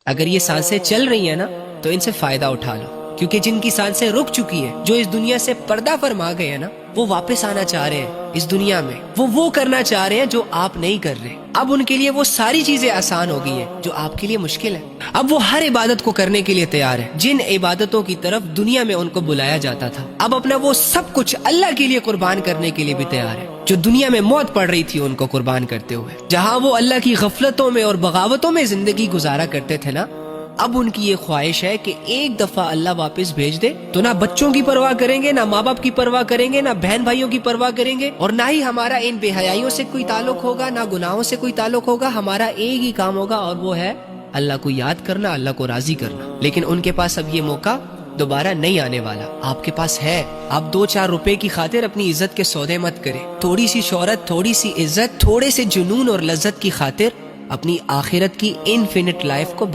اگر یہ سانسیں چل رہی ہیں نا تو ان سے فائدہ اٹھا لو، کیونکہ جن کی سانسیں رک چکی ہیں، جو اس دنیا سے پردہ فرما گئے ہیں نا، وہ واپس آنا چاہ رہے ہیں اس دنیا میں، وہ کرنا چاہ رہے ہیں جو آپ نہیں کر رہے۔ اب ان کے لیے وہ ساری چیزیں آسان ہو گئی ہیں جو آپ کے لیے مشکل ہے۔ اب وہ ہر عبادت کو کرنے کے لیے تیار ہے جن عبادتوں کی طرف دنیا میں ان کو بلایا جاتا تھا۔ اب اپنا وہ سب کچھ اللہ کے لیے قربان کرنے کے لیے بھی تیار ہے جو دنیا میں موت پڑ رہی تھی ان کو قربان کرتے ہوئے۔ جہاں وہ اللہ کی غفلتوں میں اور بغاوتوں میں زندگی گزارا کرتے تھے نا، اب ان کی یہ خواہش ہے کہ ایک دفعہ اللہ واپس بھیج دے تو نہ بچوں کی پرواہ کریں گے، نہ ماں باپ کی پرواہ کریں گے، نہ بہن بھائیوں کی پرواہ کریں گے، اور نہ ہی ہمارا ان بے حیائیوں سے کوئی تعلق ہوگا، نہ گناہوں سے کوئی تعلق ہوگا۔ ہمارا ایک ہی کام ہوگا اور وہ ہے اللہ کو یاد کرنا، اللہ کو راضی کرنا۔ لیکن ان کے پاس اب یہ موقع دوبارہ نہیں آنے والا۔ آپ کے پاس ہے، آپ 2-4 روپے کی خاطر اپنی عزت کے سودے مت کریں۔ تھوڑی سی شہرت، تھوڑی سی عزت، تھوڑے سے جنون اور لذت کی خاطر اپنی آخرت کی انفینٹ لائف کو